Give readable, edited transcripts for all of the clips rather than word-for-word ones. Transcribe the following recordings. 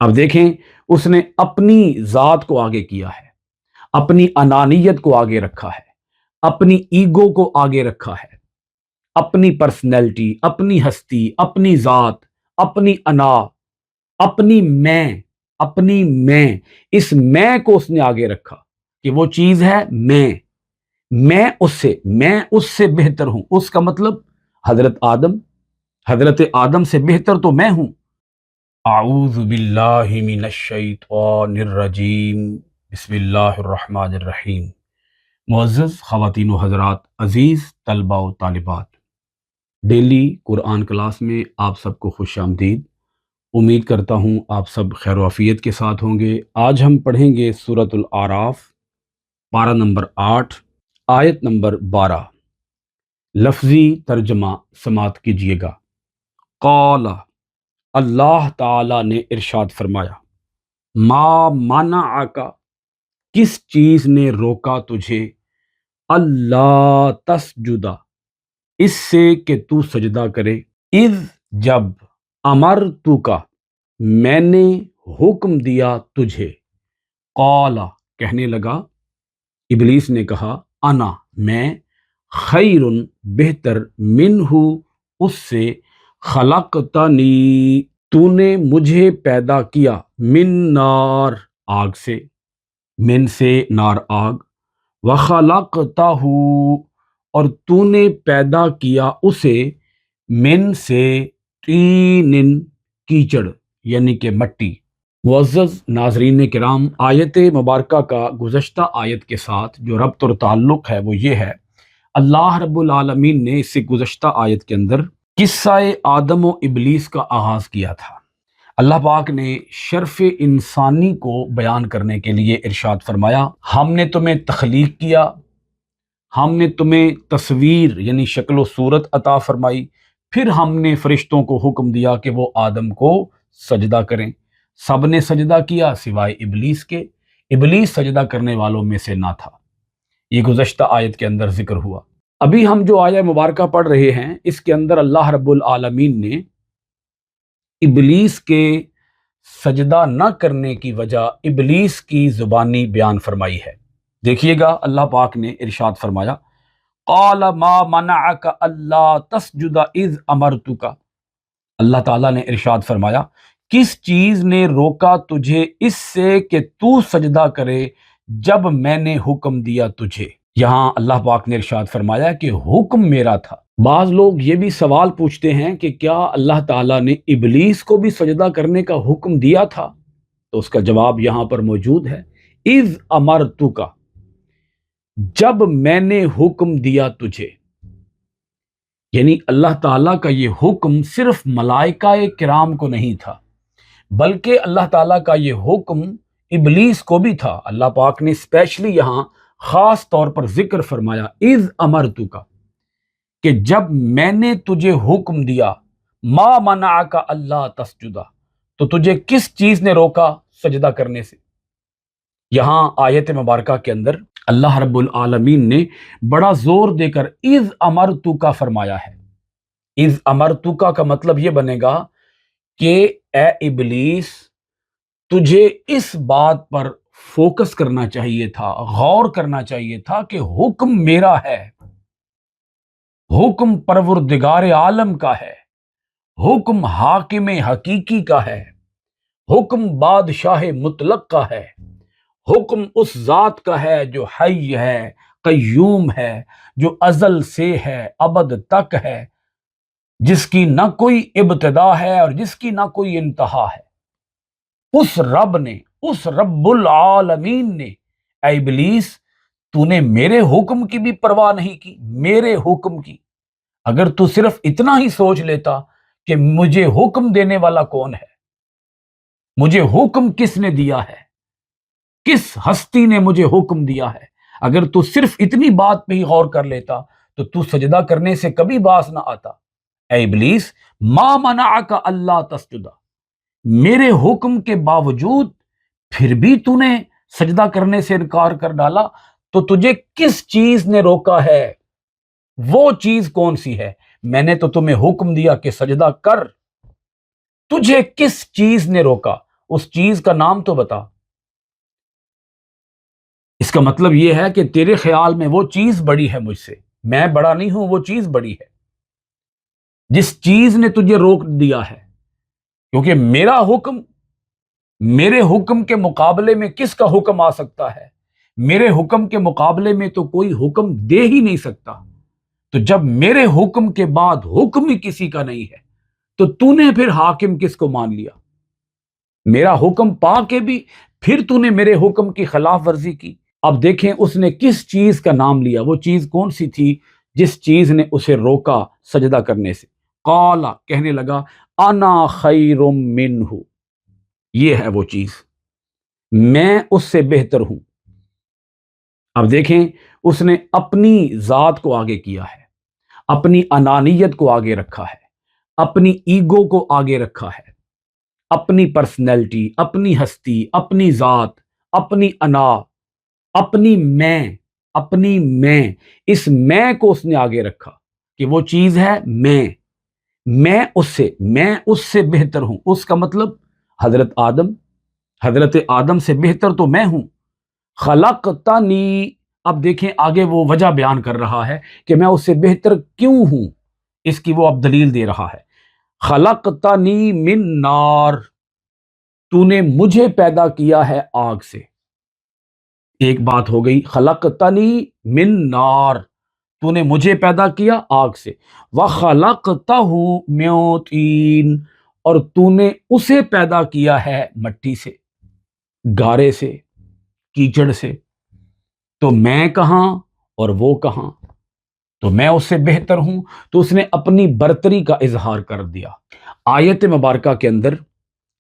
اب دیکھیں، اس نے اپنی ذات کو آگے کیا ہے، اپنی انانیت کو آگے رکھا ہے، اپنی ایگو کو آگے رکھا ہے، اپنی پرسنالٹی، اپنی ہستی، اپنی ذات، اپنی انا، اپنی میں اس میں کو اس نے آگے رکھا کہ وہ چیز ہے میں اس سے بہتر ہوں۔ اس کا مطلب حضرت آدم سے بہتر تو میں ہوں۔ اعوذ باللہ من الشیطان الرجیم، بسم اللہ الرحمن الرحیم۔ معزز خواتین و حضرات، عزیز طلبہ و طالبات، ڈیلی قرآن کلاس میں آپ سب کو خوش آمدید۔ امید کرتا ہوں آپ سب خیر و عافیت کے ساتھ ہوں گے۔ آج ہم پڑھیں گے سورۃ الاعراف، پارہ نمبر 8، آیت نمبر 12۔ لفظی ترجمہ سماعت کیجیے گا۔ قال، اللہ تعالی نے ارشاد فرمایا، ما منعک، کس چیز نے روکا تجھے، اللہ تسجدا، اس سے کہ تو سجدہ کرے، اذ، جب، امرتک، میں نے حکم دیا تجھے، قال، کہنے لگا، ابلیس نے کہا، انا، میں، خیر، بہتر، منہ، اس سے، خلقتنی، تو نے مجھے پیدا کیا، من نار، آگ سے، من سے نار آگ، وخلقتہ، اور تو نے پیدا کیا اسے، من سے طین، کیچڑ یعنی کہ مٹی۔ معزز ناظرین کرام، آیت مبارکہ کا گزشتہ آیت کے ساتھ جو ربط اور تعلق ہے وہ یہ ہے، اللہ رب العالمین نے اس سے گزشتہ آیت کے اندر قصہ آدم و ابلیس کا آغاز کیا تھا۔ اللہ پاک نے شرف انسانی کو بیان کرنے کے لیے ارشاد فرمایا، ہم نے تمہیں تخلیق کیا، ہم نے تمہیں تصویر یعنی شکل و صورت عطا فرمائی، پھر ہم نے فرشتوں کو حکم دیا کہ وہ آدم کو سجدہ کریں۔ سب نے سجدہ کیا سوائے ابلیس کے، ابلیس سجدہ کرنے والوں میں سے نہ تھا۔ یہ گزشتہ آیت کے اندر ذکر ہوا۔ ابھی ہم جو آیہ مبارکہ پڑھ رہے ہیں اس کے اندر اللہ رب العالمین نے ابلیس کے سجدہ نہ کرنے کی وجہ ابلیس کی زبانی بیان فرمائی ہے۔ دیکھیے گا، اللہ پاک نے ارشاد فرمایا، قال ما منعک اللہ تسجد اذ امرتک، اللہ تعالیٰ نے ارشاد فرمایا، کس چیز نے روکا تجھے اس سے کہ تو سجدہ کرے جب میں نے حکم دیا تجھے۔ یہاں اللہ پاک نے ارشاد فرمایا کہ حکم میرا تھا۔ بعض لوگ یہ بھی سوال پوچھتے ہیں کہ کیا اللہ تعالیٰ نے ابلیس کو بھی سجدہ کرنے کا حکم دیا تھا؟ تو اس کا جواب یہاں پر موجود ہے، اذ امرتک، جب میں نے حکم دیا تجھے۔ یعنی اللہ تعالیٰ کا یہ حکم صرف ملائکہ کرام کو نہیں تھا، بلکہ اللہ تعالیٰ کا یہ حکم ابلیس کو بھی تھا۔ اللہ پاک نے اسپیشلی یہاں خاص طور پر ذکر فرمایا، اذ امرتک، کہ جب میں نے تجھے حکم دیا، ما منعک اللہ تسجدا، تو تجھے کس چیز نے روکا سجدہ کرنے سے۔ یہاں آیت مبارکہ کے اندر اللہ رب العالمین نے بڑا زور دے کر اذ امرتک فرمایا ہے۔ اذ امرتک کا مطلب یہ بنے گا کہ اے ابلیس، تجھے اس بات پر فوکس کرنا چاہیے تھا، غور کرنا چاہیے تھا کہ حکم میرا ہے، حکم پروردگار عالم کا ہے، حکم حاکم حقیقی کا ہے، حکم بادشاہ مطلق کا ہے، حکم اس ذات کا ہے جو حی ہے، قیوم ہے، جو ازل سے ہے، ابد تک ہے، جس کی نہ کوئی ابتدا ہے اور جس کی نہ کوئی انتہا ہے۔ اس رب نے، اس رب العالمین نے، اے ابلیس، تو نے میرے حکم کی بھی پرواہ نہیں کی، میرے حکم کی۔ اگر تو صرف اتنا ہی سوچ لیتا کہ مجھے حکم دینے والا کون ہے، مجھے حکم کس نے دیا ہے، کس ہستی نے مجھے حکم دیا ہے، اگر تو صرف اتنی بات پہ ہی غور کر لیتا تو تو سجدہ کرنے سے کبھی باز نہ آتا۔ اے ابلیس، ما منعک اللہ تسجدا، میرے حکم کے باوجود پھر بھی تو نے سجدہ کرنے سے انکار کر ڈالا، تو تجھے کس چیز نے روکا ہے؟ وہ چیز کون سی ہے؟ میں نے تو تمہیں حکم دیا کہ سجدہ کر، تجھے کس چیز نے روکا؟ اس چیز کا نام تو بتا۔ اس کا مطلب یہ ہے کہ تیرے خیال میں وہ چیز بڑی ہے مجھ سے، میں بڑا نہیں ہوں، وہ چیز بڑی ہے جس چیز نے تجھے روک دیا ہے، کیونکہ میرے حکم کے مقابلے میں کس کا حکم آ سکتا ہے؟ میرے حکم کے مقابلے میں تو کوئی حکم دے ہی نہیں سکتا۔ تو جب میرے حکم کے بعد حکم ہی کسی کا نہیں ہے تو نے پھر حاکم کس کو مان لیا؟ میرا حکم پا کے بھی پھر نے میرے حکم کی خلاف ورزی کی۔ اب دیکھیں اس نے کس چیز کا نام لیا، وہ چیز کون سی تھی جس چیز نے اسے روکا سجدہ کرنے سے؟ قال، کہنے لگا، انا خیر منہ، یہ ہے وہ چیز، میں اس سے بہتر ہوں۔ اب دیکھیں اس نے اپنی ذات کو آگے کیا ہے، اپنی انانیت کو آگے رکھا ہے، اپنی ایگو کو آگے رکھا ہے، اپنی پرسنالٹی، اپنی ہستی، اپنی ذات، اپنی انا، اپنی میں، اس میں کو اس نے آگے رکھا کہ وہ چیز ہے میں اس سے بہتر ہوں۔ اس کا مطلب حضرت آدم سے بہتر تو میں ہوں۔ خلقتنی، اب دیکھیں آگے وہ وجہ بیان کر رہا ہے کہ میں اس سے بہتر کیوں ہوں، اس کی وہ اب دلیل دے رہا ہے۔ خلقتنی من نار، تو نے مجھے پیدا کیا ہے آگ سے۔ ایک بات ہو گئی، خلقتنی من نار، تو نے مجھے پیدا کیا آگ سے، وخلقتہ من طین، اور تو نے اسے پیدا کیا ہے مٹی سے، گارے سے، کیچڑ سے۔ تو میں کہاں اور وہ کہاں؟ تو میں اس سے بہتر ہوں، تو اس نے اپنی برتری کا اظہار کر دیا۔ آیت مبارکہ کے اندر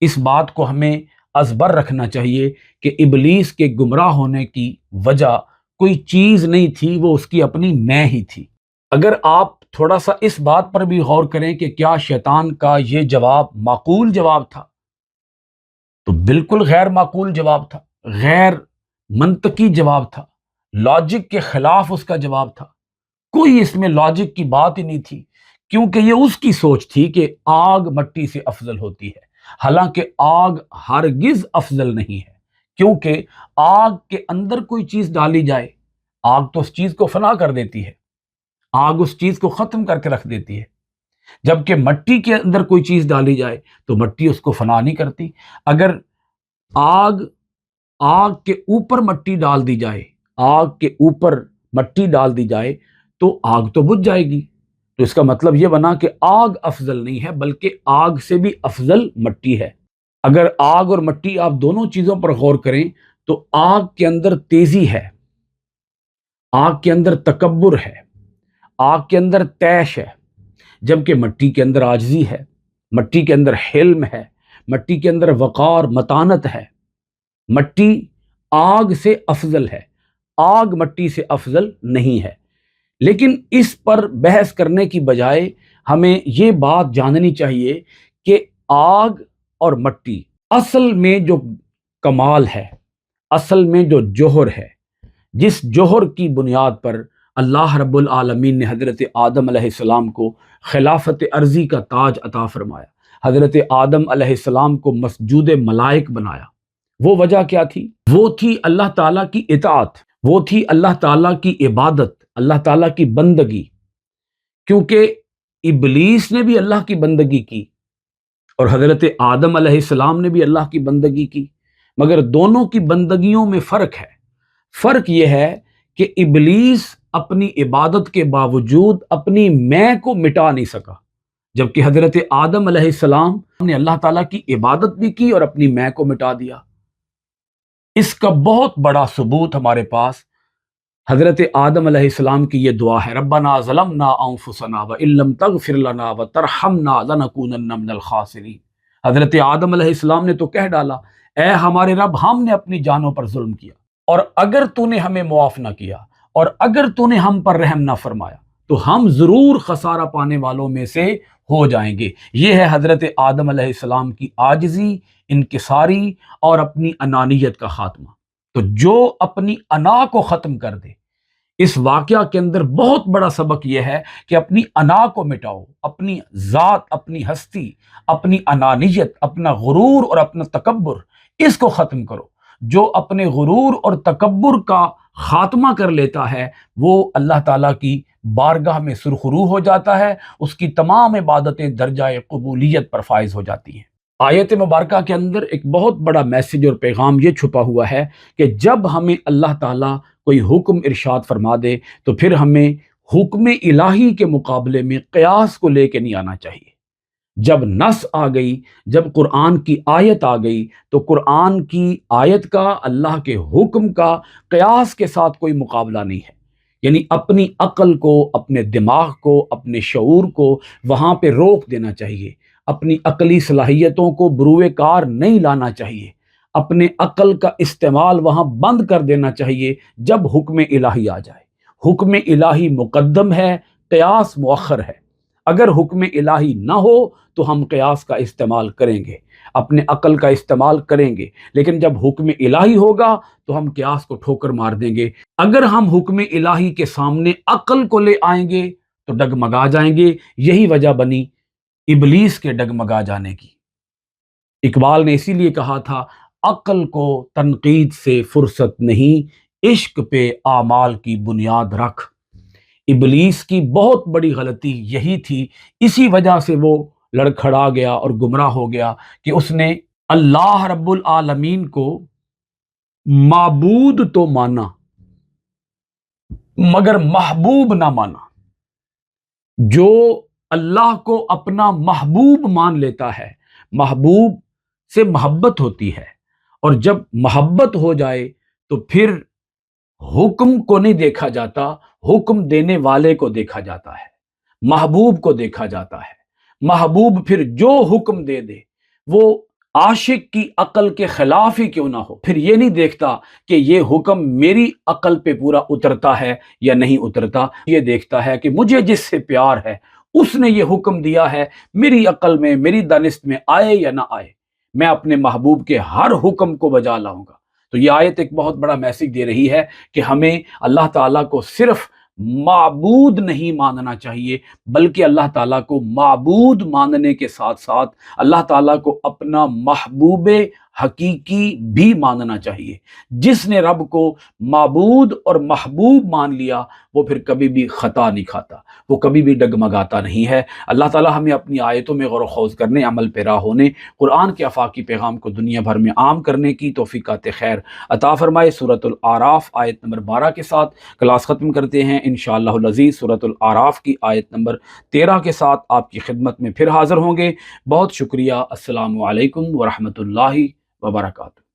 اس بات کو ہمیں ازبر رکھنا چاہیے کہ ابلیس کے گمراہ ہونے کی وجہ کوئی چیز نہیں تھی، وہ اس کی اپنی میں ہی تھی۔ اگر آپ تھوڑا سا اس بات پر بھی غور کریں کہ کیا شیطان کا یہ جواب معقول جواب تھا، تو بالکل غیر معقول جواب تھا، غیر منطقی جواب تھا، لاجک کے خلاف اس کا جواب تھا۔ کوئی اس میں لاجک کی بات ہی نہیں تھی، کیونکہ یہ اس کی سوچ تھی کہ آگ مٹی سے افضل ہوتی ہے، حالانکہ آگ ہرگز افضل نہیں ہے، کیونکہ آگ کے اندر کوئی چیز ڈالی جائے، آگ تو اس چیز کو فنا کر دیتی ہے، آگ اس چیز کو ختم کر کے رکھ دیتی ہے، جبکہ مٹی کے اندر کوئی چیز ڈالی جائے تو مٹی اس کو فنا نہیں کرتی۔ اگر آگ کے اوپر مٹی ڈال دی جائے، آگ کے اوپر مٹی ڈال دی جائے تو آگ تو بجھ جائے گی۔ تو اس کا مطلب یہ بنا کہ آگ افضل نہیں ہے، بلکہ آگ سے بھی افضل مٹی ہے۔ اگر آگ اور مٹی آپ دونوں چیزوں پر غور کریں تو آگ کے اندر تیزی ہے، آگ کے اندر تکبر ہے، آگ کے اندر طیش ہے، جبکہ مٹی کے اندر عاجزی ہے، مٹی کے اندر حلم ہے، مٹی کے اندر وقار، متانت ہے۔ مٹی آگ سے افضل ہے، آگ مٹی سے افضل نہیں ہے۔ لیکن اس پر بحث کرنے کی بجائے ہمیں یہ بات جاننی چاہیے کہ آگ اور مٹی اصل میں جو کمال ہے، اصل میں جو جوہر ہے، جس جوہر کی بنیاد پر اللہ رب العالمین نے حضرت آدم علیہ السلام کو خلافت ارضی کا تاج عطا فرمایا، حضرت آدم علیہ السلام کو مسجود ملائک بنایا، وہ وجہ کیا تھی؟ وہ تھی اللہ تعالیٰ کی اطاعت، وہ تھی اللہ تعالیٰ کی عبادت، اللہ تعالیٰ کی بندگی۔ کیونکہ ابلیس نے بھی اللہ کی بندگی کی اور حضرت آدم علیہ السلام نے بھی اللہ کی بندگی کی، مگر دونوں کی بندگیوں میں فرق ہے۔ فرق یہ ہے کہ ابلیس اپنی عبادت کے باوجود اپنی میں کو مٹا نہیں سکا، جبکہ حضرت آدم علیہ السلام نے اللہ تعالیٰ کی عبادت بھی کی اور اپنی میں کو مٹا دیا۔ اس کا بہت بڑا ثبوت ہمارے پاس حضرت آدم علیہ السلام کی یہ دعا ہے، ربنا ظلمنا انفسنا وان لم تغفر لنا وترحمنا لنکونن من الخاسرین۔ حضرت آدم علیہ السلام نے تو کہہ ڈالا، اے ہمارے رب، ہم نے اپنی جانوں پر ظلم کیا، اور اگر تو نے ہمیں معاف نہ کیا اور اگر تو نے ہم پر رحم نہ فرمایا تو ہم ضرور خسارہ پانے والوں میں سے ہو جائیں گے۔ یہ ہے حضرت آدم علیہ السلام کی عاجزی، انکساری اور اپنی انانیت کا خاتمہ۔ تو جو اپنی انا کو ختم کر دے، اس واقعہ کے اندر بہت بڑا سبق یہ ہے کہ اپنی انا کو مٹاؤ، اپنی ذات، اپنی ہستی، اپنی انانیت، اپنا غرور اور اپنا تکبر، اس کو ختم کرو۔ جو اپنے غرور اور تکبر کا خاتمہ کر لیتا ہے وہ اللہ تعالیٰ کی بارگاہ میں سرخرو ہو جاتا ہے، اس کی تمام عبادتیں درجہ قبولیت پر فائز ہو جاتی ہیں۔ آیت مبارکہ کے اندر ایک بہت بڑا میسج اور پیغام یہ چھپا ہوا ہے کہ جب ہمیں اللہ تعالیٰ کوئی حکم ارشاد فرما دے تو پھر ہمیں حکم الہی کے مقابلے میں قیاس کو لے کے نہیں آنا چاہیے۔ جب نص آ گئی، جب قرآن کی آیت آ گئی تو قرآن کی آیت کا، اللہ کے حکم کا قیاس کے ساتھ کوئی مقابلہ نہیں ہے۔ یعنی اپنی عقل کو، اپنے دماغ کو، اپنے شعور کو وہاں پہ روک دینا چاہیے، اپنی عقلی صلاحیتوں کو بروئے کار نہیں لانا چاہیے، اپنے عقل کا استعمال وہاں بند کر دینا چاہیے جب حکم الہی آ جائے۔ حکم الہی مقدم ہے، قیاس مؤخر ہے۔ اگر حکم الہی نہ ہو تو ہم قیاس کا استعمال کریں گے، اپنے عقل کا استعمال کریں گے، لیکن جب حکم الہی ہوگا تو ہم قیاس کو ٹھوکر مار دیں گے۔ اگر ہم حکم الہی کے سامنے عقل کو لے آئیں گے تو ڈگمگا جائیں گے۔ یہی وجہ بنی ابلیس کے ڈگمگا جانے کی۔ اقبال نے اسی لیے کہا تھا، عقل کو تنقید سے فرصت نہیں، عشق پہ اعمال کی بنیاد رکھ۔ ابلیس کی بہت بڑی غلطی یہی تھی، اسی وجہ سے وہ لڑکھڑا گیا اور گمراہ ہو گیا کہ اس نے اللہ رب العالمین کو معبود تو مانا مگر محبوب نہ مانا۔ جو اللہ کو اپنا محبوب مان لیتا ہے، محبوب سے محبت ہوتی ہے، اور جب محبت ہو جائے تو پھر حکم کو نہیں دیکھا جاتا، حکم دینے والے کو دیکھا جاتا ہے، محبوب کو دیکھا جاتا ہے۔ محبوب پھر جو حکم دے دے وہ عاشق کی عقل کے خلاف ہی کیوں نہ ہو، پھر یہ نہیں دیکھتا کہ یہ حکم میری عقل پہ پورا اترتا ہے یا نہیں اترتا، یہ دیکھتا ہے کہ مجھے جس سے پیار ہے اس نے یہ حکم دیا ہے، میری عقل میں، میری دانست میں آئے یا نہ آئے، میں اپنے محبوب کے ہر حکم کو بجا لاؤں گا۔ تو یہ آیت ایک بہت بڑا میسج دے رہی ہے کہ ہمیں اللہ تعالیٰ کو صرف معبود نہیں ماننا چاہیے، بلکہ اللہ تعالیٰ کو معبود ماننے کے ساتھ ساتھ اللہ تعالیٰ کو اپنا محبوب حقیقی بھی ماننا چاہیے۔ جس نے رب کو معبود اور محبوب مان لیا وہ پھر کبھی بھی خطا نہیں کھاتا، وہ کبھی بھی ڈگمگاتا نہیں ہے۔ اللہ تعالیٰ ہمیں اپنی آیتوں میں غور و خوض کرنے، عمل پیرا ہونے، قرآن کے آفاقی پیغام کو دنیا بھر میں عام کرنے کی توفیقات خیر عطا فرمائے۔ سورۃ الاعراف آیت نمبر 12 کے ساتھ کلاس ختم کرتے ہیں انشاءاللہ العزیز۔ سورۃ الاعراف کی آیت نمبر 13 کے ساتھ آپ کی خدمت میں پھر حاضر ہوں گے۔ بہت شکریہ۔ السلام علیکم ورحمۃ اللہ وبرکاتہ۔